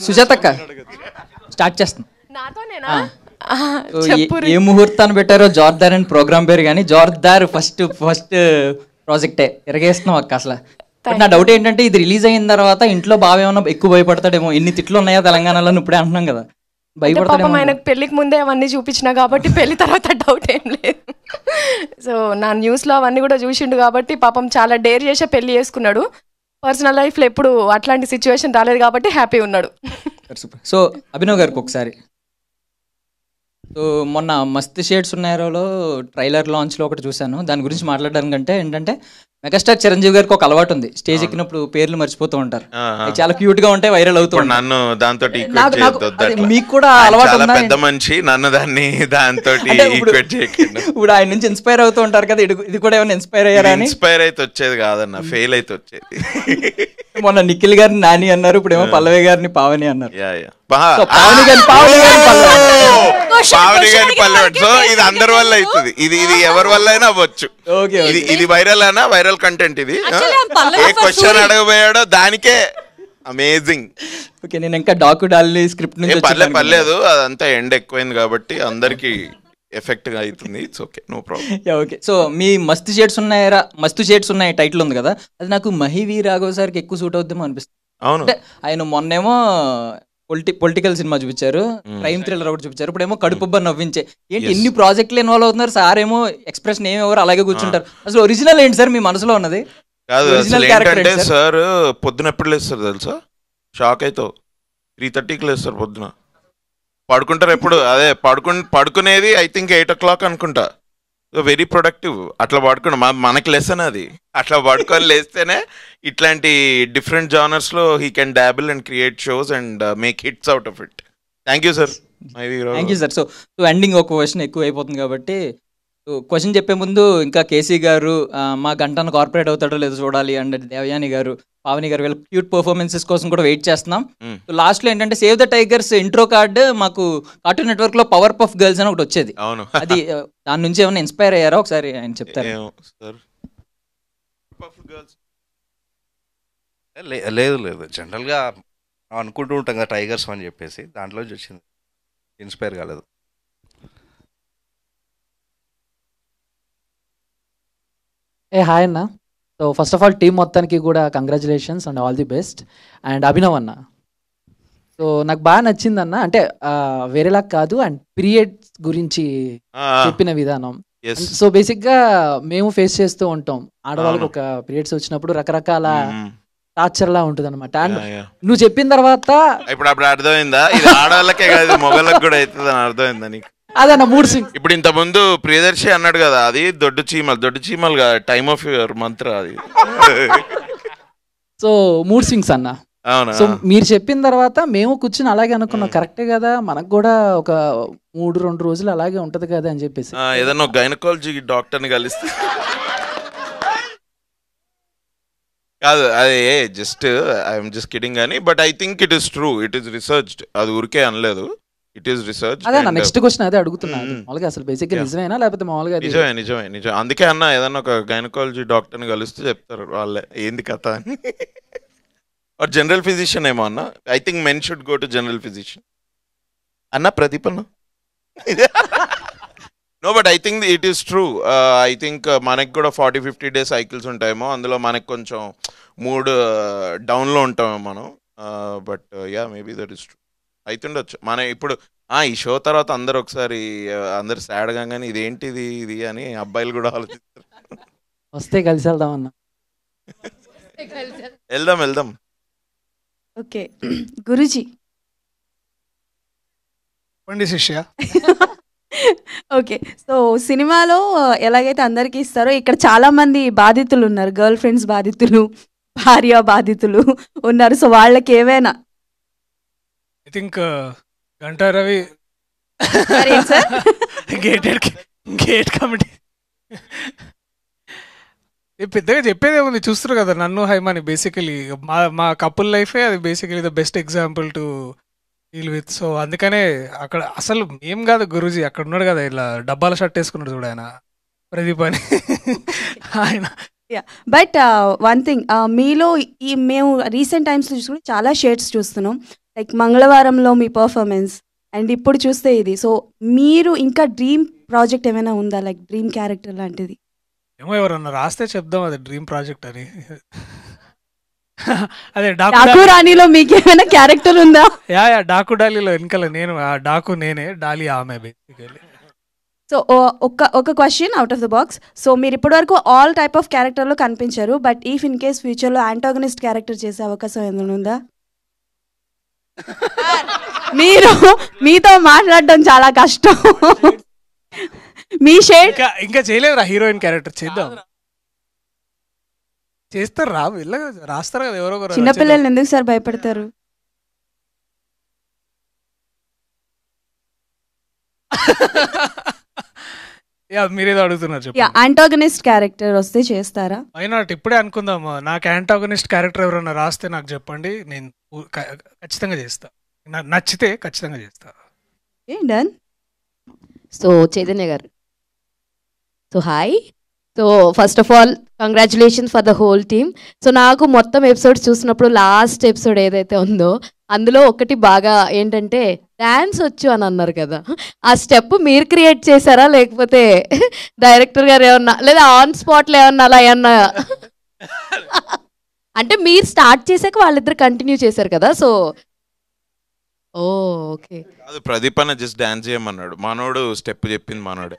సుజాతక్క start చేస్తాం. నాతోనేనా? ఏ ముహూర్తాన్ని పెట్టారో జోర్దార్ అని ప్రోగ్రామ్ పేరు, కానీ జోర్దార్ ఫస్ట్ ప్రాజెక్టే ఎరగేస్తున్నాం అక్క. అసలు నా డౌట్ ఏంటంటే ఇది రిలీజ్ అయిన తర్వాత ఇంట్లో బాగా ఏమన్నా ఎక్కువ భయపడతాడేమో. ఎన్ని తిట్లు ఉన్నాయో తెలంగాణలో ఇప్పుడే అంటున్నాం కదా, భయపడతాడేమో. ఆయనకు పెళ్లికి ముందే అవన్నీ చూపించిన కాబట్టి పెళ్లి తర్వాత డౌట్ ఏం లేదు. సో నా న్యూస్లో అవన్నీ కూడా చూసిండు కాబట్టి పాపం చాలా డేర్ చేసే పెళ్లి చేసుకున్నాడు. పర్సనల్ లైఫ్లో ఎప్పుడు అట్లాంటి సిచ్యువేషన్ రాలేదు కాబట్టి హ్యాపీ ఉన్నాడు. సో అభినవ్ గారికి ఒకసారి, సో మొన్న మస్త్ షేడ్స్ ఉన్నారోలో ట్రైలర్ లాంచ్లో ఒకటి చూశాను. దాని గురించి మాట్లాడడానికంటే ఏంటంటే మెగాస్టార్ చిరంజీవి గారికి ఒక అలవాటు ఉంది, స్టేజ్ ఎక్కినప్పుడు పేర్లు మర్చిపోతూ ఉంటారు. చాలా క్యూట్ గా ఉంటాయి, వైరల్ అవుతూ ఉంటాయి. నన్ను దాంతో మీకు కూడా అలవాటు ఉందా? పెద్ద మనిషి నన్ను దాంతో ఇప్పుడు ఆయన నుంచి ఇన్స్పైర్ అవుతూ ఉంటారు కదా, ఇది కూడా ఏమైనా ఇన్స్పైర్ అయ్యారా? ఇన్స్పైర్ అయితే వచ్చేది కాదన్న, ఫెయిల్ అయితే వచ్చేది. మొన్న నిఖిల్ గారిని నాని అన్నారు, ఇప్పుడు ఏమో పల్లవి గారిని పావని అన్నారు. పావని గారి పల్లె. సో ఇది అందరి వల్ల అవుతుంది, ఇది ఎవరి వల్ల అయినా అవ్వచ్చు. ఇది వైరల్ అయినా వైరల్ కంటెంట్. ఇది ఏ క్వశ్చన్ అడగబోయాడో దానికే అమేజింగ్. ఓకే, నేను ఇంకా డాకు డాలి స్క్రిప్ట్ నుంచి పర్లేదు, అదంతా ఎండ్ ఎక్కువైంది కాబట్టి అందరికి ఎఫెక్ట్ గా అవుతుంది. It's okay, no problem. Okay, so మీ మస్తు షేడ్స్ ఉన్నాయరా, మస్తు షేడ్స్ ఉన్నాయి టైటిల్ ఉంది కదా, అది నాకు మహివి రాఘవ్ సార్కి ఎక్కువ సూట్ అవుద్దేమో అనిపిస్తుంది. అవును, ఆయన మొన్నేమో పొలిటికల్ సినిమా చూపించారు, క్రైమ్ థ్రిల్లర్ ఒకటి చూపించారు, ఇప్పుడేమో కడుపుబ్బ నవ్వించే. ఏంటి ఎన్ని ప్రాజెక్టులు ఇన్వాల్వ్ అవుతున్నారు సార్? ఏమో ఎక్స్ప్రెషన్ ఏమి ఎవరు అలాగే కూర్చుంటారు. అసలు ఒరిజినల్ ఏంటి సార్ మీ మనసులో ఉన్నది? కాదు, ఏంటంటే సార్ పొద్దున ఎప్పుడు లేస్తారు తెలుసా? షాక్ అవుతావు. 3:30కి లేస్తారు పొద్దున, పడుకుంటారు ఎప్పుడు అదే పడుకునేది ఐ థింక్ 8 o'clock అనుకుంటా. Very productive. అట్లా పడుకున్నా మనకి లెసన్ అది. అట్లా పడుకొని లేస్తేనే ఇట్లాంటి డిఫరెంట్ జానర్స్ లో he can డాబుల్ and create shows and make hits out of it. Thank you sir. Thank you sir. So ending ఒక క్వశ్చన్ ఎక్కువ అయిపోతుంది కాబట్టి క్వశ్చన్ చెప్పే ముందు ఇంకా కేసీ గారు మా గంటను కార్పొరేట్ అవుతాడో లేదో చూడాలి, అండ్ దేవయాని గారు, పావని గారు వీళ్ళ క్యూట్ పర్ఫార్మెన్సెస్ కోసం కూడా వెయిట్ చేస్తున్నాం. సో లాస్ట్ లో ఏంటంటే save the tigers intro card మాకు కార్టూన్ నెట్వర్క్ లో పవర్ పఫ్ గర్ల్స్ అని ఒకటి వచ్చేది. అది దాని నుంచి ఏమైనా ఇన్స్పైర్ అయ్యారా? ఒకసారి ఆయన చెప్తారు. లేదు, జనరల్ గా అనుకుంటూ ఉంటాం కదా టైగర్స్ అని చెప్పేసి, దాంట్లో వచ్చింది, ఇన్స్పైర్ కాలేదు. హాయ్ అన్న. So first of all team మొత్తానికి కూడా congratulations and all the best. And Abhinav అన్న, సో నాకు బాగా నచ్చింది అన్న, అంటే వేరేలా కాదు, అండ్ పీరియడ్స్ గురించి చెప్పిన విధానం. సో బేసిక్ గా మేము ఫేస్ చేస్తూ ఉంటాం, ఆడవాళ్ళకి ఒక పీరియడ్స్ వచ్చినప్పుడు రకరకాల టార్చర్ లా ఉంటుంది అనమాట. అండ్ నువ్వు చెప్పిన తర్వాత ఇప్పుడు అర్థమైందా, ఆడవాళ్ళకే కాదు మొగలకు కూడా అవుతుంది అని అర్థమైందా నీకు? అదన్న మూడ్ స్వింగ్స్. ఇప్పుడు ఇంత ముందు ప్రియదర్శి అన్నాడు కదా, అది దొడ్డు చీమలు కదా, టైమ్ ఆఫ్ యువర్ మంత్ర అది. సో మూడ్ స్వింగ్స్ అన్న. సో మీరు చెప్పిన తర్వాత మేము కూర్చుని అలాగే అనుకున్నాం, కరెక్టే కదా, మనకు కూడా ఒక 3-2 రోజులు అలాగే ఉంటది కదా అని చెప్పేసి ఏదన్నా గైనకాలజీ డాక్టర్ని కలిస్తే కాదు, అదే జస్ట్ ఐఎమ్ జస్ట్ కిడింగ్ అని. But I think it is true, it is researched, అది ఊరికే అనలేదు, ఇట్ ఈస్ రీసెర్చ్. అదే నెక్స్ట్ క్వశ్చన్ అదే అడుగుతున్నాను, మామూలుగా అసలు బేసిక్ నిజమేనా లేకపోతే మామూలుగా? నిజమే. అందుకే అన్న ఏదన్నా ఒక గైనకాలజీ డాక్టర్ని కలిస్తే చెప్తారు వాళ్ళే ఏంది కథ అని. ఆర్ జనరల్ ఫిజిషియన్ ఏమో అన్న. I think men should go to general physician అన్న. ప్రదీప్ అన్న. No, but I think it is true. I think మనకి కూడా 40-50 days సైకిల్స్ ఉంటాయేమో, అందులో మనకి కొంచెం మూడ్ డౌన్లో ఉంటామేమో మనం. But ya, maybe that is true, అవుతుండొచ్చు. మన ఇప్పుడు ఈ షో తర్వాత అందరు సాడ్ గా కానీ ఇదేంటిది ఇది అని అబ్బాయిలు కూడా ఆలోచిస్తారు. వస్తే కలిసి వెళ్దాం అన్న. వెళ్దాం. ఓకే గురుజీ. శిష్య. ఓకే, సో సినిమాలో ఎలాగైతే అందరికీ ఇస్తారో ఇక్కడ చాలా మంది బాధితులు ఉన్నారు, గర్ల్ ఫ్రెండ్స్ బాధితులు, భార్య బాధితులు ఉన్నారు. సో వాళ్ళకి ఏవైనా I think Ganta Ravi gate committee పెద్దగా చెప్పేదేముంది, చూస్తారు కదా నన్ను హైమాని. బేసికలీ మా కపుల్ లైఫే అది basically the best example to deal with. So అందుకనే అక్కడ అసలు ఏం కాదు గురూజీ, అక్కడ ఉన్నాడు కదా ఇలా డబ్బాల షర్ట్ వేసుకున్నాడు చూడు ఆయన, ప్రదీప్ అని. ఆయన బట్ వన్ థింగ్, మీలో ఈ మేము రీసెంట్ టైమ్స్లో చూసుకుంటే చాలా షేడ్స్ చూస్తున్నాం. లైక్ మంగళవారంలో మీ పర్ఫార్మెన్స్ అండ్ ఇప్పుడు చూస్తే ఇది. సో మీరు ఇంకా డ్రీమ్ ప్రాజెక్ట్ ఏమైనా ఉందా, లైక్ డ్రీమ్ క్యారెక్టర్ లాంటిది? ఏమో ఎవరన్నా రాస్తే చెప్దాం అది డ్రీమ్ ప్రాజెక్ట్ అని. అదే డాకు రాణిలో మీకు ఏమైనా క్యారెక్టర్ ఉందా? యా డాకు డాలీలో వెనకాల నేను, ఆ డాకు నేనే, డాలీ ఆమె బేసికలీ. సో ఒక question out of the box. So మీరు ఇప్పటివరకు ఆల్ టైప్ ఆఫ్ క్యారెక్టర్లో కనిపించారు, బట్ ఈఫ్ ఇన్ కేస్ ఫ్యూచర్లో యాంటాగనిస్ట్ క్యారెక్టర్ చేసే అవకాశం ఏమైనా ఉందా? మీరు మీతో మాట్లాడడం చాలా కష్టం. మీ షేడ్ ఇంకా చేయలేదురా హీరోయిన్ క్యారెక్టర్, చేద్దాం. చేస్తారు రా, రాస్తారు కదా ఎవరో ఒకరు. చిన్నపిల్లల్ని ఎందుకు సార్ భయపడతారు? మీరేదో అడుగుతున్నారు చెప్పండి. యాంటాగనిస్ట్ క్యారెక్టర్ వస్తే చేస్తారా? వై నాట్, ఇప్పుడే అనుకుందాం. నాకు యాంటాగనిస్ట్ క్యారెక్టర్ ఎవరైనా రాస్తే నాకు చెప్పండి, నేను ఖచ్చితంగా చేస్తా. నచ్చితే ఖచ్చితంగా చేస్తా. డన్. సో చైతన్య గారు, so hi. So first of all congratulations for the whole team. So నాకు మొత్తం ఎపిసోడ్స్ చూసినప్పుడు లాస్ట్ ఎపిసోడ్ ఏదైతే ఉందో అందులో ఒకటి బాగా ఏంటంటే డ్యాన్స్ వచ్చు అని అన్నారు కదా, ఆ స్టెప్ మీరు క్రియేట్ చేశారా లేకపోతే డైరెక్టర్ గారు ఏమన్నా, లేదా ఆన్ స్పాట్లో ఏమన్నా అలా ఏమన్నా? అంటే మీరు స్టార్ట్ చేశాక వాళ్ళిద్దరు కంటిన్యూ చేశారు కదా, సో ఓకే. అది ప్రదీప్ అన్న జస్ట్ డాన్స్ చేయమన్నాడు, మనోడు స్టెప్ చెప్పింది మనోడే.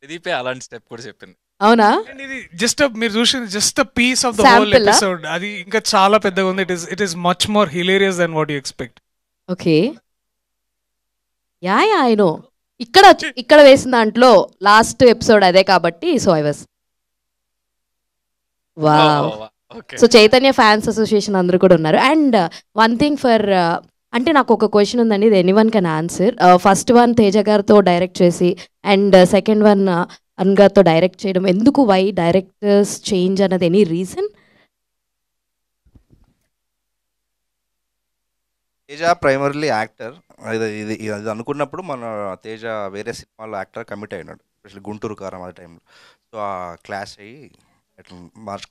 ప్రదీపే అలాంటి స్టెప్ కూడా చెప్పింది. అవునా? ఇది జస్ట్ మీరు చూసింది just piece of the whole episode. అది ఇంకా చాలా పెద్దగా ఉంది. It is much more hilarious than what you expect. Okay, yeah I know. ఇక్కడ వేసిన దాంట్లో లాస్ట్ ఎపిసోడ్ అదే కాబట్టి so I was wow. So Chaitanya fans association అందరూ కూడా ఉన్నారు. అండ్ వన్ థింగ్ ఫర్, అంటే నాకు ఒక క్వశ్చన్ ఉందండి, ఇది anyone can answer. First one Teja గారితో డైరెక్ట్ చేసి అండ్ సెకండ్ వన్ అరుణ్ గారితో డైరెక్ట్ చేయడం ఎందుకు? వై డైరెక్టర్స్ చేంజ్ అన్నది any reason? Teja primarily actor. ఇది అనుకున్నప్పుడు మన తేజ వేరే సినిమాలో యాక్టర్ కమిట్ అయినాడు, ఎస్పెషల్లీ గుంటూరు కారం ఆ టైంలో. సో ఆ క్లాస్ అయ్యి అట్లా మార్చు.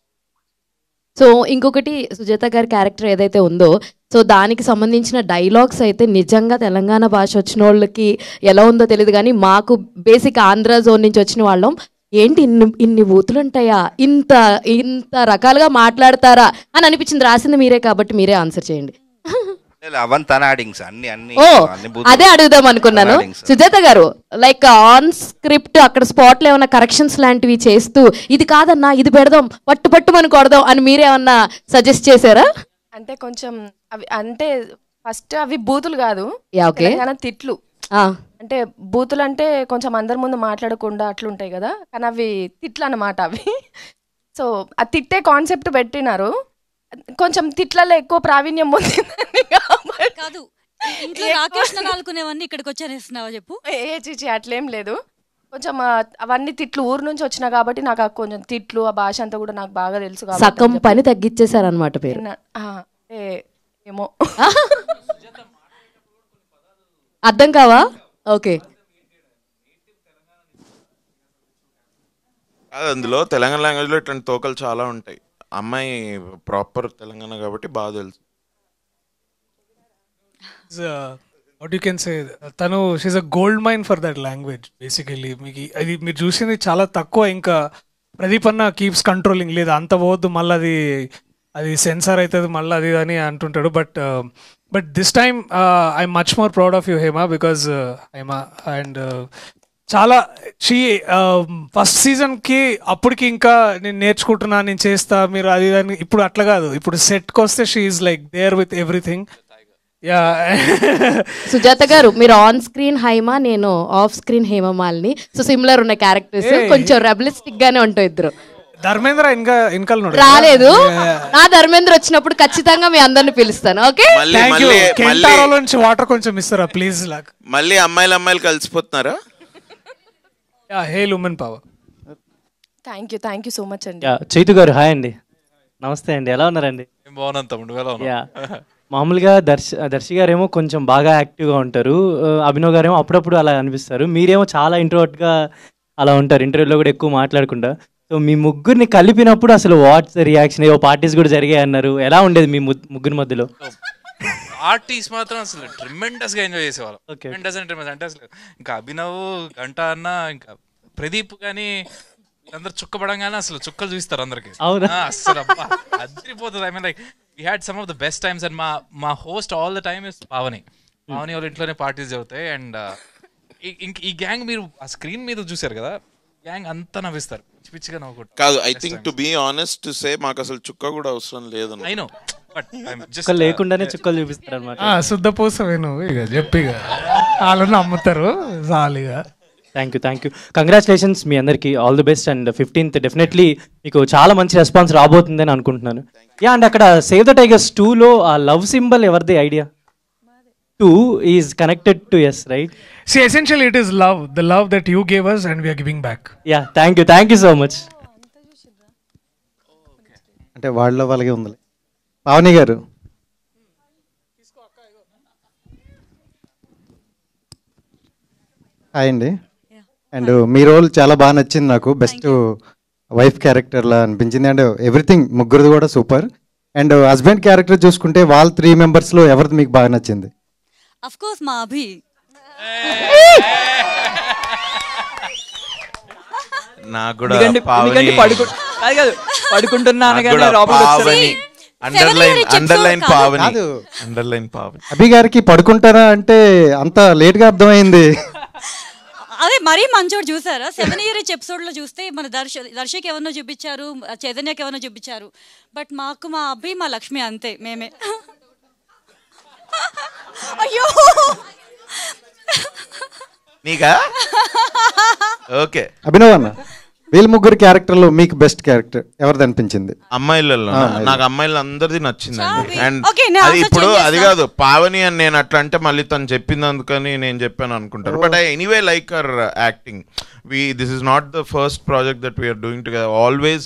సో ఇంకొకటి సుజాత గారి క్యారెక్టర్ ఏదైతే ఉందో, సో దానికి సంబంధించిన డైలాగ్స్ అయితే నిజంగా తెలంగాణ భాష వచ్చిన వాళ్ళకి ఎలా ఉందో తెలియదు, కానీ మాకు బేసిక్ ఆంధ్ర జోన్ నుంచి వచ్చిన వాళ్ళం ఏంటి ఇన్ని బూతులు ఉంటాయా, ఇంత రకాలుగా మాట్లాడతారా అని అనిపించింది. రాసింది మీరే కాబట్టి మీరే ఆన్సర్ చేయండి. ఓ అదే అడుగుదాం అనుకున్నాను. సుజాత గారు, లైక్ ఆన్ స్క్రిప్ట్ అక్కడ స్పాట్ లో ఏమన్నా కరెక్షన్స్ లాంటివి చేస్తూ ఇది కాదన్నా ఇది పెడదాం పట్టుమని కొడదాం అని మీరేమన్నా సజెస్ట్ చేశారా? అంటే కొంచెం అవి అంటే ఫస్ట్ అవి బూతులు కాదు, తిట్లు. అంటే బూతులు అంటే కొంచెం అందరి ముందు మాట్లాడకుండా అట్లుంటాయి కదా, కానీ అవి తిట్లు అన్నమాట అవి. సో ఆ తిట్టే కాన్సెప్ట్ పెట్టినారు. కొంచెం తిట్లలో ఎక్కువ ప్రావీణ్యం పొందిందని కాదు, ఇంట్లో రాకేష్ అనుకునేవన్నీ ఇక్కడికి వచ్చేస్తున్నావా చెప్పు? చిచి అట్లేం లేదు. కొంచెం అవన్నీ తిట్లు ఊరు నుంచి వచ్చినా కాబట్టి నాకు కొంచెం తిట్లు ఆ భాష అంతా కూడా నాకు బాగా తెలుసు కాబట్టి సగం పని తగ్గించేశారనమాట పేరు. ఏమో అర్థం కావా? ఓకే. అందులో తెలంగాణ లాంగ్వేజ్ లో ఇట్లాంటి తోకలు చాలా ఉంటాయి. అమ్మాయి ప్రాపర్ తెలంగాణ కాబట్టి బాగా తెలుసు. వాట్ యూ కెన్ సే, తను she is a gold mine for that language basically. మీకు అది మీరు చూసింది చాలా తక్కువ. ఇంకా ప్రదీప్ అన్న కీప్స్ కంట్రోలింగ్, లేదు అంత పోవద్దు మళ్ళీ అది సెన్సార్ అవుతుంది మళ్ళీ అది అని అంటుంటాడు. But this time I much more proud of you Hema, because Hema and చాలా ఫస్ట్ సీజన్కి అప్పటికి ఇంకా నేను నేర్చుకుంటున్నా, నేను చేస్తా, మీరు అది అని. ఇప్పుడు అట్లా కాదు, ఇప్పుడు సెట్కి వస్తే she is like there with everything. Sujata garu, మీరు ఆన్ స్క్రీన్ హైమా, నేను off screen Hemamalini. So similar ఉన్న క్యారెక్టర్స్, కొంచెం రెబలిస్టిక్ గానే ఉంటాయి ఇద్దరు. ధర్మేంద్ర ఇంకా రాలేదు, నా ధర్మేంద్ర వచ్చినప్పుడు ఖచ్చితంగా మీ అందరిని పిలుస్తాను. ఓకే, నుంచి వాటర్ కొంచెం ఇస్తారా ప్లీజ్? మళ్ళీ అమ్మాయిలు కలిసిపోతున్నారా? Hail women power. Thank you so much అండి. చైతు గారు హాయ్ అండి. నమస్తే అండి, ఎలా ఉన్నారండి? బాగున్నాను తమ్ముడు, ఎలా ఉన్నా? మామూలుగా దర్శి గారేమో కొంచెం బాగా యాక్టివ్గా ఉంటారు, అభినవ్ గారేమో అప్పుడప్పుడు అలా అనిపిస్తారు, మీరేమో చాలా ఇంట్రోవర్ట్గా అలా ఉంటారు, ఇంటర్వ్యూలో కూడా ఎక్కువ మాట్లాడకుండా. సో సో మీ ముగ్గురిని కలిపినప్పుడు అసలు వాట్స్ రియాక్షన్, ఏవో పార్టీస్ కూడా జరిగాయి అన్నారు, ఎలా ఉండేది మీ ముగ్గురి మధ్యలో? పార్టీస్ మాత్రం అసలు ట్రిమెండస్ గా ఎంజాయ్ చేసేవాళ్ళం. ట్రిమెండస్ అంటే అసలు ఇంకా అభినవ్, గంట అన్న, ఇంకా ప్రదీప్ కానీ అందరు చుక్కపడంగానే అసలు చుక్కలు చూస్తారు అందరికి. అసలు అదిరిపోతుంది. I mean like we had some of the best times. And మా host all the time is Pavani వాళ్ళ ఇంట్లోనే పార్టీస్ జరుగుతాయి. అండ్ ఈ గ్యాంగ్ మీరు ఆ స్క్రీన్ మీద చూసారు కదా, గ్యాంగ్ అంతా నవ్విస్తారు, పిచ్చి పిచ్చిగా నవ్వుకుంటారు. కాదు, I think to be honest to say మాకు అసలు చుక్క కూడా అవసరం లేదు. ఐ నో, చుక్కలు లేకుండానే చుక్కలు చూపిస్తారు అనమాట. శుద్ధపోసవే నువ్వు ఇక చెప్పిగా వాళ్ళని అమ్ముతారు జాలీగా. Thank you. కంగ్రాచులేషన్స్ మీ అందరికీ, all the best. And 15th definitely మీకు చాలా మంచి రెస్పాన్స్ రాబోతుందని అనుకుంటున్నాను. అండ్ అక్కడ సేవ్ ద టైగర్స్ 2లో ఆ లవ్ సింబల్ ఎవరిది idea? 2 is connected to yes, right? See, essentially it is love, the love that you gave us and we are giving back. Yeah, thank you so much. అంటే వాళ్ళలో వాళ్ళకి ఉందిలే. పావని గారు, hi అండి. And me role చాలా బాగా నచ్చింది నాకు, బెస్ట్ వైఫ్ క్యారెక్టర్లా అనిపించింది. అండ్ ఎవ్రీథింగ్ ముగ్గురిది కూడా సూపర్. అండ్ హస్బెండ్ క్యారెక్టర్ చూసుకుంటే వాళ్ళ 3 మెంబర్స్లో ఎవరిది మీకు బాగా నచ్చింది? అఫ్ కోర్స్ మా అభి. నాకు కూడా అండర్లైన్ పావని. అభి గారికి పడుకుంటారా అంటే అంత లేట్ గా అర్థమైంది. అదే మరీ మంచోడు. చూసారా 7 years ఎపిసోడ్ లో చూస్తే మన దర్శక్ ఎవరినో చూపించారు, చైతన్యకి ఎవరినో చూపించారు, బట్ మాకు మా అభి, మా లక్ష్మి అంతే, మేమే. అయ్యో నీకా? ఓకే అభినవ్ అన్న, వీళ్ళ ముగ్గురు క్యారెక్టర్లో మీకు బెస్ట్ క్యారెక్టర్ ఎవరిది అనిపించింది? అమ్మాయిలలో నాకు అమ్మాయిలు అందరిది నచ్చిందండి. అండ్ అది ఇప్పుడు అది కాదు పావని అని నేను అట్లా అంటే మళ్ళీ తను చెప్పింది అందుకని నేను చెప్పాను అనుకుంటారు. But I anyway like her acting. This is not the first project that we're doing together. Always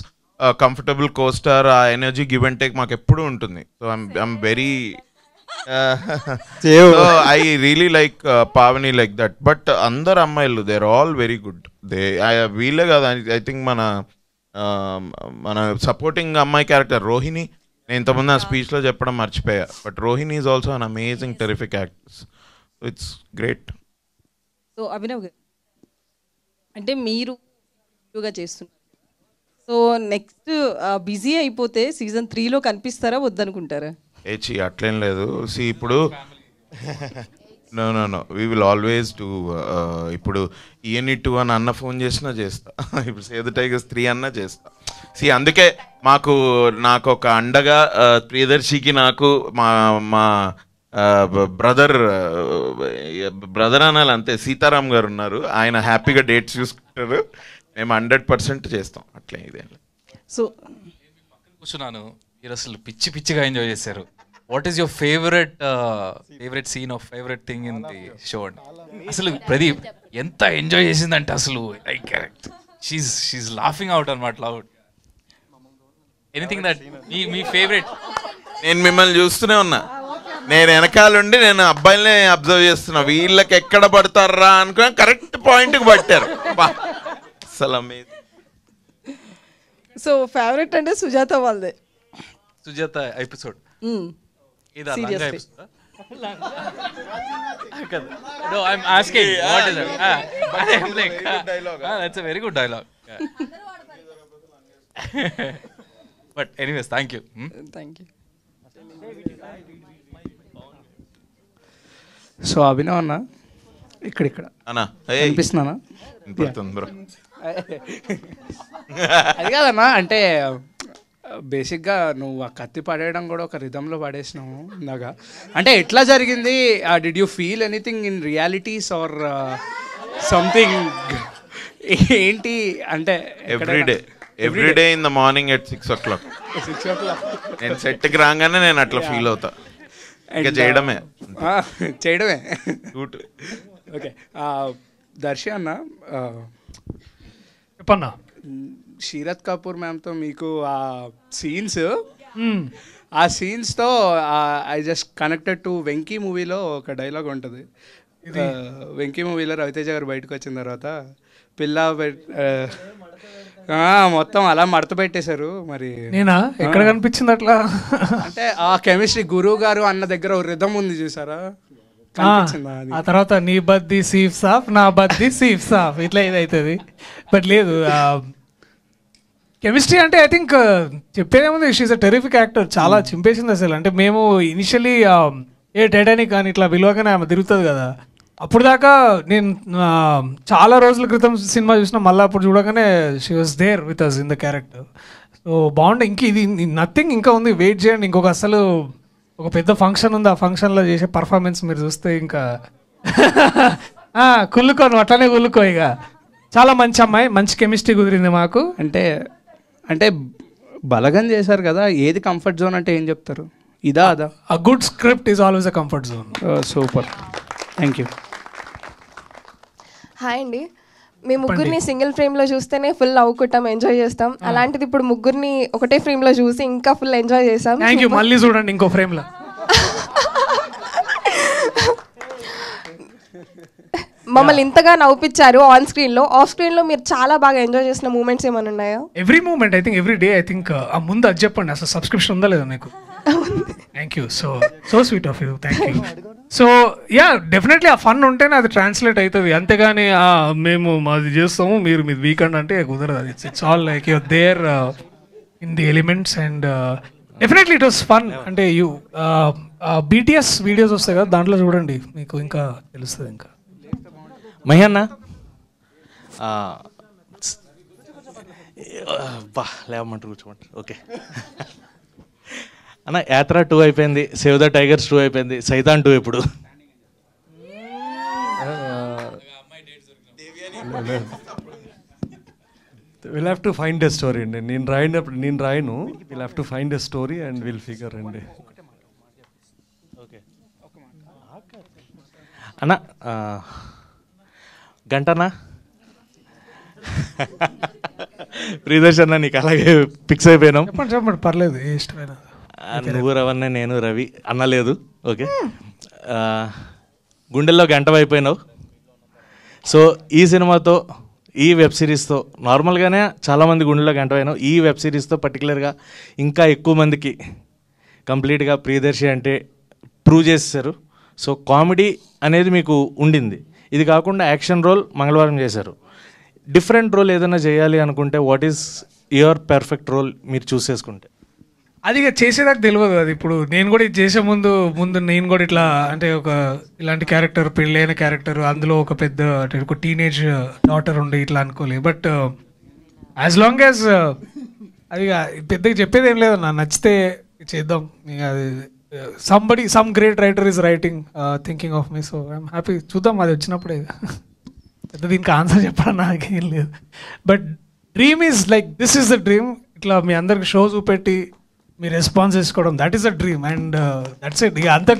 comfortable costar, ఆ ఎనర్జీ గివ్ అండ్ టేక్ మాకు ఎప్పుడు ఉంటుంది. So I'm very I really like Pavani like that. But అందరు అమ్మాయిలు they are all very good. వీళ్ళే కాదు, I think మన supporting అమ్మాయి క్యారెక్టర్ రోహిణి, నేను ఇంతకుముందు ఆ స్పీచ్లో చెప్పడం మర్చిపోయా, but Rohini is also an amazing terrific actress. It's great. So Abhinav garu, అంటే మీరు చేస్తున్నారు, సో నెక్స్ట్ బిజీ అయిపోతే సీజన్ 3లో కనిపిస్తారా వద్దనుకుంటారా? ఏచి అట్లేం లేదు. సి ఇప్పుడు no we will always do. ఇప్పుడు ENE2 అని అన్న ఫోన్ చేసినా చేస్తా, ఇప్పుడు సేవ్ ద టైగర్స్ 3 అన్నా చేస్తా. సి అందుకే నాకు ఒక అండగా ప్రియదర్శికి నాకు మా బ్రదర్ అనాలి అంతే, సీతారాం గారు ఉన్నారు. ఆయన హ్యాపీగా డేట్స్ చూసుకుంటారు, మేము 100% చేస్తాం. అట్లే ఇదేం. సో కూర్చున్నాను, మీరు అసలు పిచ్చిగా ఎంజాయ్ చేశారు. What is your favourite scene of favourite thing in the show అండి? అసలు ప్రదీప్ ఎంత ఎంజాయ్ చేసిందంటే అసలు లైక్ షీఈస్ లాఫింగ్ అవుట్ అనమాట, లౌడ్. ఎనీథింగ్ దట్ మీ ఫేవరెట్? నేను మిమ్మల్ని చూస్తూనే ఉన్నా, నేను వెనకాలండి నేను అబ్బాయిలనే అబ్జర్వ్ చేస్తున్నా, వీళ్ళకి ఎక్కడ పడతారా అనుకున్నా కరెక్ట్ పాయింట్కి పట్టారు. అసలు సో ఫేవరెట్ అంటే సుజాత వాళ్ళదే. సుజాత ఎపిసోడ్ ఇదా లంగా episode? No, I'm asking what is it? I'm like that's a very good dialogue. But anyways, thank you. Thank you. So Abhinav అన్న ఇక్కడ అన్నా అనిపిస్తున్నానా? బ్రో అది కాదన్నా, అంటే బేసిక్గా నువ్వు ఆ కత్తి పడేయడం కూడా ఒక రిధంలో పడేసినావు ఇందాక. అంటే ఎట్లా జరిగింది? Did you feel anything in realities or something? ఏంటి అంటే everyday in the morning at 6 o'clock నేను సెట్కి రాగానే నేను అట్లా ఫీల్ అవుతా. ఇంకా చేయడమే. ఓకే దర్శి అన్న, చెప్పన్నా. శీరత్ కపూర్ మ్యామ్తో మీకు ఆ సీన్స్తో I just connected to Venky మూవీలో ఒక డైలాగ్ ఉంటుంది. వెంకీ మూవీలో రవితేజ గారు బయటకు వచ్చిన తర్వాత పిల్ల మొత్తం అలా మడత పెట్టేశారు. మరి నేనా ఎక్కడ కనిపించింది అట్లా? అంటే ఆ కెమిస్ట్రీ గురువు గారు అన్న దగ్గర ఒక రిథం ఉంది చూసారా, ఆ తర్వాత నీ బద్ది సీఫ్ సాఫ్ నా బద్ది సీఫ్ సాఫ్ ఇట్లా ఇది అవుతుంది. బట్ లేదు, కెమిస్ట్రీ అంటే ఐ థింక్ చెప్పేదేముంది, షీఈ్ అ టెరిఫిక్ యాక్టర్. చాలా చింపేసింది అసలు. అంటే మేము ఇనిషియలీ ఏ టైటానిక్ కానీ ఇట్లా విలువగానే ఆమె తిరుగుతుంది కదా, అప్పుడు దాకా నేను చాలా రోజుల క్రితం సినిమా చూసిన, మళ్ళీ అప్పుడు చూడగానే she was there with us in the character. So బాగుండే. ఇంక ఇది నథింగ్ ఇంకా ఉంది, వెయిట్ చేయండి. ఇంకొక అసలు ఒక పెద్ద ఫంక్షన్ ఉంది, ఆ ఫంక్షన్లో చేసే పర్ఫార్మెన్స్ మీరు చూస్తే ఇంకా కుళ్ళుకోను, అట్లానే కుళ్ళుకో. ఇక చాలా మంచి అమ్మాయి, మంచి కెమిస్ట్రీ కుదిరింది మాకు. అంటే బలగం చేశారు కదా, ఏది కంఫర్ట్ జోన్ అంటే ఏం చెప్తారు? ఇదా అదా? A good script is always a comfort zone. Super, thank you. Hi అండి. మేము ముగ్గురిని సింగిల్ ఫ్రేమ్లో చూస్తేనే ఫుల్ నవ్వుకుంటాం, ఎంజాయ్ చేస్తాం. అలాంటిది ఇప్పుడు ముగ్గురిని ఒకటే ఫ్రేమ్లో చూసి ఇంకా ఫుల్ ఎంజాయ్ చేసాం. Thank you. మళ్ళీ చూడండి ఇంకో ఫ్రేమ్లో. మమ్మల్ని ఇంతగా నవ్వుపించారు ఆన్ స్క్రీన్లో. ఆఫ్ స్క్రీన్లో మీరు చాలా బాగా ఎంజాయ్ చేసిన మూమెంట్స్ ఏమైనా ఉన్నాయా? Every moment, I think every day. I think ఆ ముందు అది చెప్పండి, అసలు సబ్స్క్రిప్షన్ ఉందా లేదా మీకు? Thank you, so sweet of you, thank you. So yeah, definitely ఆ ఫన్ ఉంటేనే అది ట్రాన్స్లేట్ అవుతుంది. అంతేగాని మేము మాది చేస్తాము మీరు మీది వీకెండ్ అంటే కుదరదు. అది it's all like your there in the elements and definitely it was fun. అంటే యూ బీటీఎస్ వీడియోస్ వస్తాయి కదా, దాంట్లో చూడండి మీకు ఇంకా తెలుస్తుంది. ఇంకా మహేన్న బా లేవమంటారు, కూర్చోమంటారు. ఓకే అన్న, యాత్ర 2 అయిపోయింది, సేవ్ ద టైగర్స్ 2 అయిపోయింది, సైతాన్ 2 ఎప్పుడు? Will have to find a story అండి. నేను రాయను, will have to find a story and will figure అండి. అన్న గంటనా ప్రియదర్శన్ అన్న, నీకు అలాగే ఫిక్స్ అయిపోయినాం. చెప్పండి పర్లేదు, ఇష్టమైన. నువ్వు రవన్న, నేను రవి అన్నలేదు. ఓకే, గుండెల్లో గంట అయిపోయినావు. సో ఈ సినిమాతో, ఈ వెబ్ సిరీస్తో, నార్మల్గానే చాలామంది గుండెల్లో గంట అయినావు, ఈ వెబ్ సిరీస్తో పర్టికులర్గా ఇంకా ఎక్కువ మందికి కంప్లీట్గా ప్రియదర్శి అంటే ప్రూవ్ చేశారు. సో కామెడీ అనేది మీకు ఉండింది, ఇది కాకుండా యాక్షన్ రోల్ మంగళవారం చేశారు. డిఫరెంట్ రోల్ ఏదైనా చేయాలి అనుకుంటే what is your perfect role మీరు చూస్ చేసుకుంటే? అది ఇక చేసేదాకా తెలియదు. అది ఇప్పుడు నేను కూడా ఇది చేసే ముందు నేను కూడా ఇట్లా అంటే ఇలాంటి క్యారెక్టర్, పెళ్ళైన క్యారెక్టర్, అందులో ఒక పెద్ద అంటే ఒక టీనేజ్ డాటర్ ఉండి ఇట్లా అనుకోలేదు. బట్ యాజ్ లాంగ్ యాజ్ అది పెద్దగా చెప్పేది ఏం లేదు, నాకు నచ్చితే చేద్దాం. ఇక అది some great writer is writing thinking of me, so I'm happy. చూద్దాం అది వచ్చినప్పుడే. పెద్ద దీనికి ఆన్సర్ చెప్పడం నాకేం లేదు. But dream is like this is the dream. ఇట్లా మీ అందరికి షో చూపెట్టి మీ రెస్పాన్స్ చేసుకోవడం, that is the dream and that's it. ఇక అంత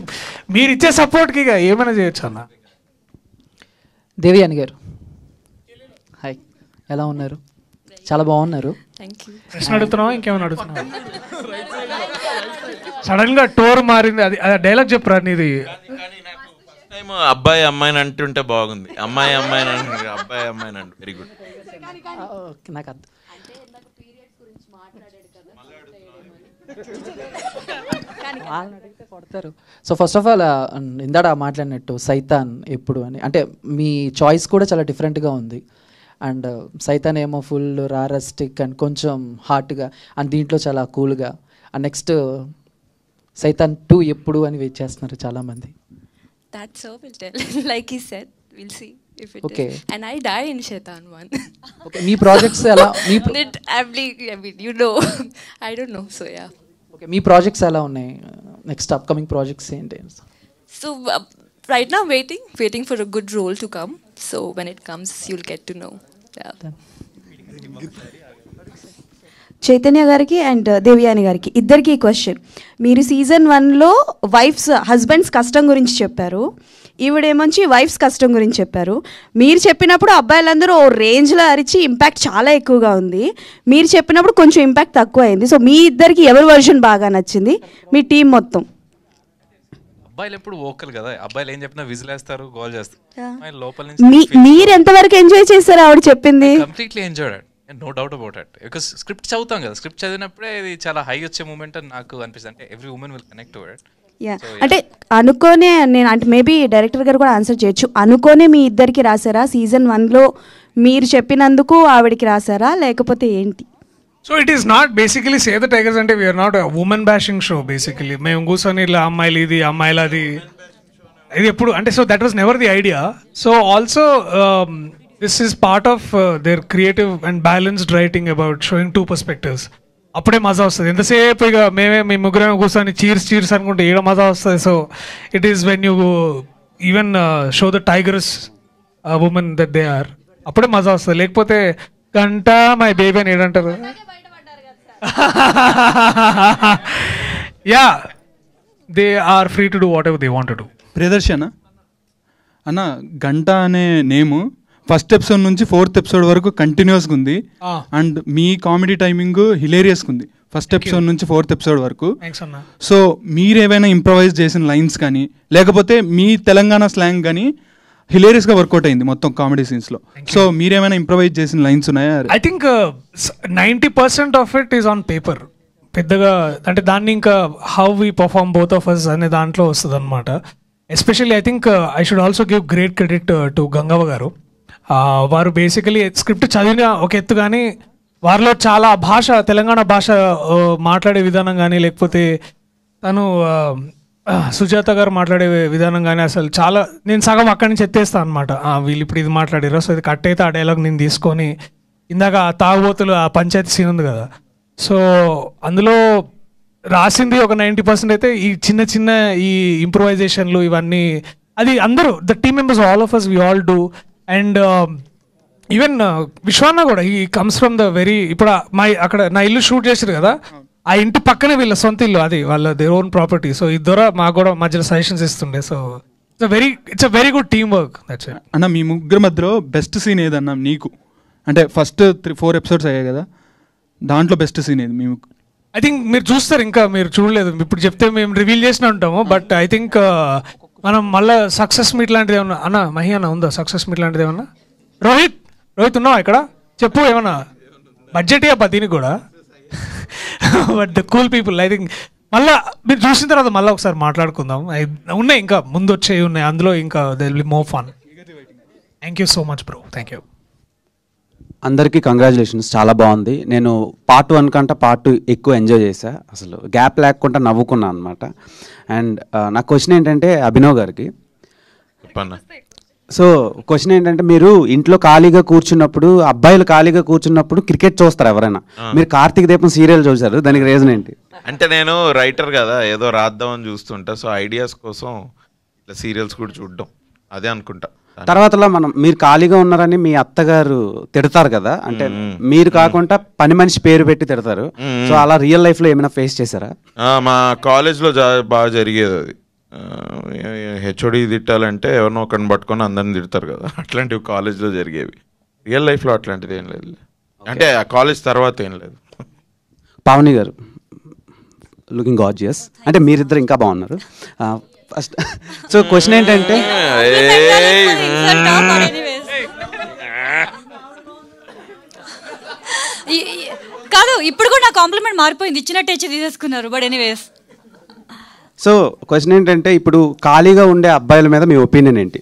మీరు ఇచ్చే సపోర్ట్కి ఇక ఏమైనా చేయొచ్చు అన్న. దేవయాని గారు హాయ్, ఎలా ఉన్నారు? చాలా బాగున్నారు. ప్రశ్న అడుగుతున్నావా ఇంకేమైనా అడుగుతున్నావా? సడన్ గా టోర్ మారింది, అది డైలాగ్ చెప్పరా నీది? అబ్బాయి అమ్మాయిని అంటుంటే బాగుంది, అమ్మాయి అమ్మాయిని అంటే అబ్బాయి అమ్మాయిని అంటే వెరీ గుడ్. నాకు అర్థం. కొడతారు. సో ఫస్ట్ ఆఫ్ ఆల్ ఇందాడ మాట్లాడినట్టు సైతాన్ ఎప్పుడు అని, అంటే మీ చాయిస్ కూడా చాలా డిఫరెంట్గా ఉంది. అండ్ సైతాన్ ఏమో ఫుల్ రారస్టిక్ అండ్ కొంచెం హార్ట్గా, అండ్ దీంట్లో చాలా కూల్గా. అండ్ నెక్స్ట్ సైతాన్ 2 ఎప్పుడు అని వెయిట్ చేస్తున్నారు చాలామంది. That's so we'll tell. Like he said, we'll see if it Okay. is. And I die in Shaitan 1. Okay, me projects ఎలా? I mean, you know, I don't know. So yeah. Okay, me projects ఎలా ఉన్నాయి? Next upcoming projects ఏంటి? So right now waiting for a good role to come. So when it comes, you'll get to know. Yeah. Chaitanya గారికి and Devayani గారికి ఇద్దరికి question. మీరు season 1లో husbands కష్టం గురించి చెప్పారు, ఈవిడేమొచ్చి వైఫ్స్ కష్టం గురించి చెప్పారు. మీరు చెప్పినప్పుడు అబ్బాయిలందరూ ఓ రేంజ్లో అరిచి ఇంపాక్ట్ చాలా ఎక్కువగా ఉంది, మీరు చెప్పినప్పుడు కొంచెం ఇంపాక్ట్ తక్కువ అయింది. సో మీ ఇద్దరికి ఎవరి వర్షన్ బాగా నచ్చింది, మీ టీం మొత్తం? అబ్బాయిలు ఎప్పుడు వోకల్ కదా, అబ్బాయిలు ఏం చెప్పినా విజిల్ వేస్తారు, గోల్ చేస్తారు. లోపల మీరు ఎంతవరకు ఎంజాయ్ చేశారు ఆవిడ చెప్పింది? Completely enjoyed. No doubt about it. Because script చదువుతాం కదా, స్క్రిప్ట్ చదివినప్పుడే ఇది చాలా హై వచ్చే మూమెంట్ అని నాకు అనిపిస్తుంది. అంటే every women will connect to it. అంటే అనుకోనే నేను అంటే మేబీ డైరెక్టర్ గారు కూడా ఆన్సర్ చేయొచ్చు, అనుకోనే మీ ఇద్దరికి రాసారా? సీజన్ 1లో మీరు చెప్పినందుకు ఆవిడకి రాసారా లేకపోతే ఏంటి? So it is not basically save the tigers అంటే we are not women bashing show. Basically మేము కూర్చొని ఇలా అమ్మాయిలు ఇది అమ్మాయిలు అది ఇది ఎప్పుడు అంటే so that was never the idea. So also this is part of their creative and balanced writing about showing 2 perspectives. అప్పుడే మజా వస్తుంది. ఎంతసేపు ఇక మీ ముగ్గురేమో కూర్చొని చీర్స్ అనుకుంటే ఏడ మజా వస్తుంది. So it is when you even show the tigers women that they are, అప్పుడే మజా వస్తుంది. లేకపోతే గంట మై బేబీ అని ఏడంటారు. Ya they are free to do what they want to do. Priyadarshana అన్న, గంట అనే నేము ఫస్ట్ ఎపిసోడ్ నుంచి 4th ఎపిసోడ్ వరకు కంటిన్యూస్గా ఉంది. అండ్ మీ కామెడీ టైమింగ్ హిలేరియస్గా ఉంది ఫస్ట్ ఎపిసోడ్ నుంచి 4th ఎపిసోడ్ వరకు. సో మీరేమైనా ఇంప్రవైజ్ చేసిన లైన్స్ కానీ లేకపోతే మీ తెలంగాణ స్లాంగ్ కానీ హిలేరియస్గా వర్కౌట్ అయింది మొత్తం కామెడీ సీన్స్లో. సో మీరేమైనా ఇంప్రవైజ్ చేసిన లైన్స్ ఉన్నాయా? I think 90% of it is on paper. పెద్దగా అంటే దాన్ని ఇంకా how we perform both of us అనే దాంట్లో వస్తుంది అనమాట. Especially I think I should also give great credit to Gangavva garu. వారు బేసికలీ స్క్రిప్ట్ చదివిన ఒక ఎత్తు కానీ వారిలో చాలా భాష, తెలంగాణ భాష మాట్లాడే విధానం కానీ లేకపోతే తను సుజాత గారు మాట్లాడే విధానం కానీ అసలు చాలా నేను సగం అక్కడి నుంచి ఎత్తేస్తాను అనమాట. వీళ్ళు ఇప్పుడు ఇది మాట్లాడారు, సో ఇది కట్ అయితే ఆ డైలాగ్ నేను తీసుకొని ఇందాక తాగుబోతులు ఆ పంచాయతీ సీన్ ఉంది కదా, సో అందులో రాసింది ఒక 90% అయితే ఈ చిన్న చిన్న ఈ ఇంప్రూవైజేషన్లు ఇవన్నీ అది అందరూ the team members all of us we all do. And even విశ్వాన్న కూడా ఈ కమ్స్ ఫ్రమ్ ద వెరీ ఇప్పుడు అక్కడ నా ఇల్లు షూట్ చేశారు కదా, ఆ ఇంటి పక్కనే వీళ్ళ సొంత ఇల్లు, అది వాళ్ళ దేర్ ఓన్ ప్రాపర్టీ. సో ఇద్దరు మాకు కూడా మధ్యలో సజెషన్స్ ఇస్తుండే. So it's a very good team work. That's it. అన్న మీ ముగ్గురు మధ్యలో బెస్ట్ సీన్ ఏదన్నా నీకు? అంటే ఫస్ట్ 3-4 ఎపిసోడ్స్ అయ్యాయి కదా, దాంట్లో బెస్ట్ సీన్ ఏది మీ? ఐ థింక్ మీరు చూస్తారు, ఇంకా మీరు చూడలేదు, ఇప్పుడు చెప్తే మేము రివీల్ చేసిన ఉంటాము. బట్ ఐ థింక్ మనం మళ్ళీ సక్సెస్ మీట్ లాంటిది ఏమన్నా అన్న మహి అన్న ఉందా? సక్సెస్ మీట్ లాంటిది ఏమన్నా? రోహిత్ ఉన్నావా ఇక్కడ? చెప్పు ఏమన్నా బడ్జెట్ అబ్బా దీనికి కూడా. But the cool people I think మళ్ళీ మీరు చూసిన తర్వాత మళ్ళీ ఒకసారి మాట్లాడుకుందాం. ఉన్నాయి ఇంకా ముందు వచ్చేవి ఉన్నాయి, అందులో ఇంకా they will be more fun. Thank you so much bro. Thank you. అందరికీ కంగ్రాచులేషన్స్, చాలా బాగుంది. నేను పార్ట్ 1 కంటే పార్ట్ 2 ఎక్కువ ఎంజాయ్ చేశా, అసలు గ్యాప్ లేకుండా నవ్వుకున్నాను అనమాట. అండ్ నా క్వశ్చన్ ఏంటంటే అభినవ్ గారికి, సో క్వశ్చన్ ఏంటంటే మీరు ఇంట్లో ఖాళీగా కూర్చున్నప్పుడు, అబ్బాయిలు ఖాళీగా కూర్చున్నప్పుడు క్రికెట్ చూస్తారు ఎవరైనా, మీరు కార్తీక దీపం సీరియల్ చూసారు, దానికి రీజన్ ఏంటి? అంటే నేను రైటర్ కదా, ఏదో రాద్దామని చూస్తుంటా, సో ఐడియాస్ కోసం ఇట్లా సీరియల్స్ కూడా చూడడం అదే అనుకుంటా. తర్వాతలో మీరు ఖాళీగా ఉన్నారని మీ అత్తగారు తిడతారు కదా, అంటే మీరు కాకుండా పని మనిషి పేరు పెట్టి తిడతారు. సో అలా రియల్ లైఫ్ లో ఏమైనా ఫేస్ చేశారా? మా కాలేజ్లో బాగా జరిగేది అది. హెచ్ఓడి తిట్టాలంటే ఎవరినో ఒకరిని పట్టుకొని అందరిని తిడతారు కదా, అట్లాంటివి కాలేజ్లో జరిగేవి. రియల్ లైఫ్లో అట్లాంటిది ఏం లేదు, అంటే ఆ కాలేజ్ తర్వాత ఏం లేదు. పావని గారు లుకింగ్ గార్జియస్, అంటే మీరిద్దరు ఇంకా బాగున్నారు. ఫస్ట్ సో క్వశ్చన్ ఏంటంటే కాదు, ఇప్పుడు కూడా నా కాంప్లిమెంట్ మారిపోయింది, ఇచ్చినట్టు ఇచ్చి తీసేసుకున్నారు. బట్ ఎనీవేస్, సో క్వశ్చన్ ఏంటంటే ఇప్పుడు ఖాళీగా ఉండే అబ్బాయిల మీద మీ ఒపీనియన్ ఏంటి?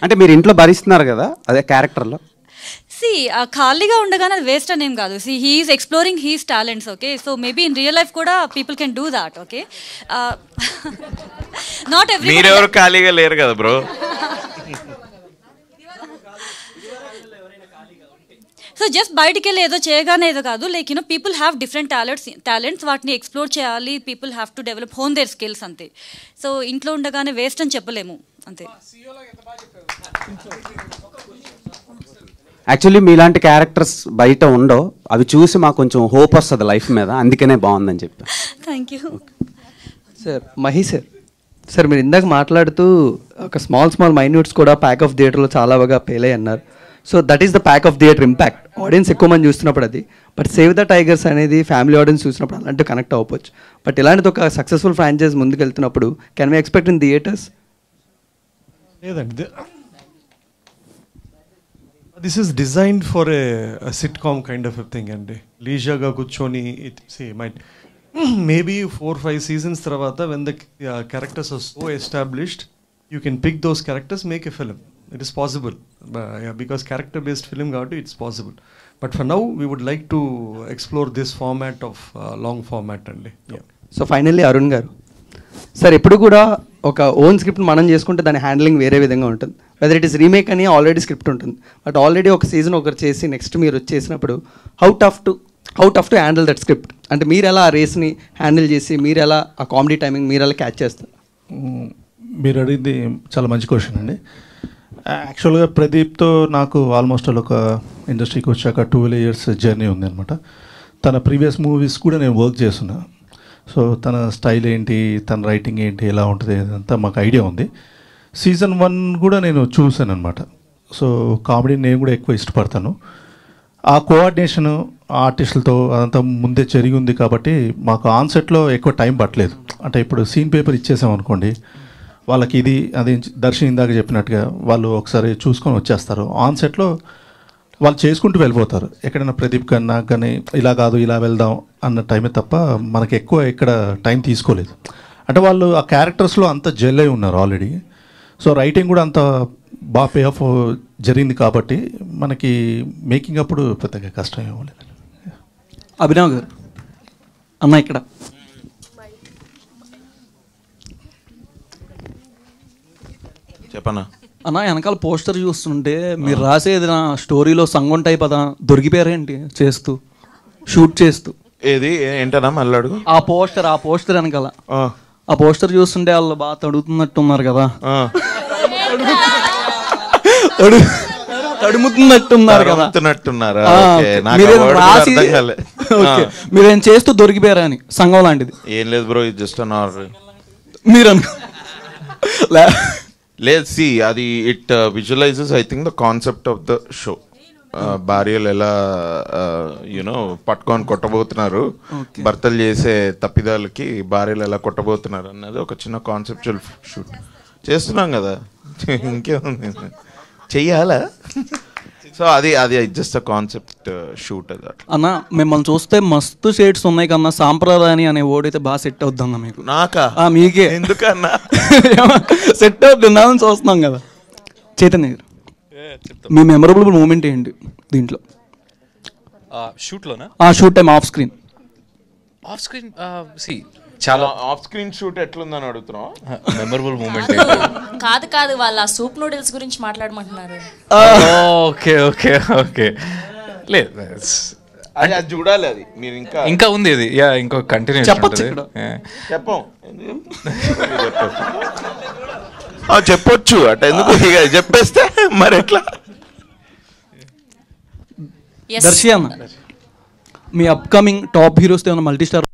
అంటే మీరు ఇంట్లో భరిస్తున్నారు కదా అదే క్యారెక్టర్లో. సి ఖాళీగా ఉండగానే అది వేస్ట్ అనేం కాదు. See he is exploring his talents. Okay, so maybe in real life కూడా people can do that. Okay, not every మీరెవరు ఖాళీగా లేరు కదా బ్రో. సో జస్ట్ బయటికి వెళ్ళి ఏదో చేయగానే ఏదో కాదు, like you know people have different talents, వాటిని ఎక్స్ప్లోర్ చేయాలి. People have to develop hone their skills అంతే. సో ఇంట్లో ఉండగానే వేస్ట్ అని చెప్పలేము అంతే. యాక్చువల్లీ మీలాంటి క్యారెక్టర్స్ బయట ఉండవు, అవి చూసి మాకు కొంచెం హోప్ వస్తుంది లైఫ్ మీద, అందుకనే బాగుందని చెప్పి. Thank you sir. Mahi sir మీరు ఇందాక మాట్లాడుతూ ఒక స్మాల్ మైన్యూట్స్ కూడా ప్యాక్ ఆఫ్ థియేటర్లో చాలా బాగా పేలే అన్నారు. So that is the pack of theatre impact. Audience ఎక్కువ మంది చూస్తున్నప్పుడు అది, బట్ సేవ్ ద టైగర్స్ అనేది ఫ్యామిలీ ఆడియన్స్ చూసినప్పుడు అలాంటి కనెక్ట్ అవ్వచ్చు. బట్ ఇలాంటిది ఒక సక్సెస్ఫుల్ ఫ్రాంచైజ్ ముందుకు వెళ్తున్నప్పుడు can we expect in theatres? లేదండి, this is designed for a sitcom kind of a thing అండి. లీజర్గా కూర్చొని మేబీ 4-5 seasons తర్వాత when the characters are so established you can pick those characters, make a film. It is possible because character based film కాబట్టి it's possible. But for now we would like to explore this format of long format అండి. So finally Arun గారు, sir ఎప్పుడు కూడా ఒక own script మనం చేసుకుంటే దాని handling వేరే విధంగా ఉంటుంది. వెదర్ ఇట్ ఈస్ రీమేక్ అని ఆల్రెడీ స్క్రిప్ట్ ఉంటుంది, బట్ ఆల్రెడీ ఒక సీజన్ ఒకరు చేసి నెక్స్ట్ మీరు వచ్చేసినప్పుడు how tough to handle that script. అంటే మీరు ఎలా ఆ రేస్ని హ్యాండిల్ చేసి, మీరు ఎలా ఆ కామెడీ టైమింగ్ మీరు ఎలా క్యాచ్ చేస్తారు? మీరు అడిగింది చాలా మంచి క్వశ్చన్ అండి. యాక్చువల్గా ప్రదీప్తో నాకు ఆల్మోస్ట్ ఒక ఇండస్ట్రీకి వచ్చాక 12 years జర్నీ ఉంది అనమాట. తన ప్రీవియస్ మూవీస్ కూడా నేను వర్క్ చేస్తున్నా. సో తన స్టైల్ ఏంటి, తన రైటింగ్ ఏంటి, ఎలా ఉంటుంది అదంతా మాకు ఐడియా ఉంది. Season 1 కూడా నేను చూశాను అనమాట. సో కామెడీ నేను కూడా ఎక్కువ ఇష్టపడతాను. ఆ కోఆర్డినేషను ఆర్టిస్టులతో అదంతా ముందే జరిగి ఉంది కాబట్టి మాకు ఆన్సెట్లో ఎక్కువ టైం పట్టలేదు. అంటే ఇప్పుడు సీన్ పేపర్ ఇచ్చేసాం అనుకోండి, వాళ్ళకి ఇది అది దర్శన్ ఇందాక చెప్పినట్టుగా వాళ్ళు ఒకసారి చూసుకొని వచ్చేస్తారు. ఆన్సెట్లో వాళ్ళు చేసుకుంటూ వెళ్ళిపోతారు. ఎక్కడైనా ప్రదీప్ కన్నా కానీ ఇలా కాదు ఇలా వెళ్దాం అన్న టైమే తప్ప మనకి ఎక్కువ ఇక్కడ టైం తీసుకోలేదు. అంటే వాళ్ళు ఆ క్యారెక్టర్స్లో అంత జెల్ అయి ఉన్నారు ఆల్రెడీ. సో రైటింగ్ కూడా అంత బాగా పే ఆఫ్ జరిగింది కాబట్టి మనకి మేకింగ్ అప్పుడు పెద్దగా కష్టం ఇవ్వలేదు. అభినవ్ గారు అన్న ఇక్కడ చెప్పనా అన్న, వెనకాల పోస్టర్ చూస్తుంటే మీరు రాసేది నా స్టోరీలో సంగం టైప్ అదా దొరికిపోయారేంటి చేస్తూ షూట్ చేస్తూ? ఏది ఏంటన్నా మళ్ళీ అడుగు. ఆ పోస్టర్ వెనకాల ఆ పోస్టర్ చూస్తుంటే వాళ్ళు బాగా తడుగుతున్నట్టున్నారు కదా, తడుముతున్నట్టున్నారు కదా. మీరేం చేస్తూ దొరికిపోయారా అని సంఘం లాంటిది ఏం లేదు బ్రో, ఇది జస్ట్ అన్ ఆర్డర్. మీరు లేదు సి అది it visualises I think the concept of the show. భార్యలు ఎలా యూనో పట్టుకొని కొట్టబోతున్నారు, భర్తలు చేసే తప్పిదాలకి భార్యలు ఎలా కొట్టబోతున్నారు అన్నది ఒక చిన్న కాన్సెప్చువల్ షూట్ చేస్తున్నాం కదా, ఇంకేముంది చెయ్యాలా. సో అది జస్ట్ అ కాన్సెప్ట్ షూట్. అది అన్న మిమ్మల్ని చూస్తే మస్తు షేడ్స్ ఉన్నాయి కన్నా, సాంప్రదాయాన్ని అనే ఓడైతే బాగా సెట్ అవుద్ది అన్న మీకు. నాకా? మీకే ఎందుకన్నా సెట్ అవుతుంది అని చూస్తున్నాం కదా. చైతన్య గారు, మీ మెమరబుల్ మూమెంట్ ఏంటి దీంట్లో? షూట్లోనా? షూట్ టైం ఆఫ్ స్క్రీన్ చాలా ఆఫ్ స్క్రీన్ షూట్ ఎట్లుందని అడుగుతున్నావు. మెమరబుల్ మూమెంట్ కాదు వాళ్ళ సూప్ నూడిల్స్ గురించి మాట్లాడమంటున్నారు. ఓకే ఓకే ఓకే లేదు అది చూడాలి, అది మీరు ఇంకా ఉంది అది. ఇంకో కంటిన్యూ చెప్పొచ్చు అట, ఎందుకు చెప్పేస్తే మరి ఎట్లా. దర్శి అన్న, మీ అప్కమింగ్ టాప్ హీరోస్ ఏమైనా మల్టీ స్టార్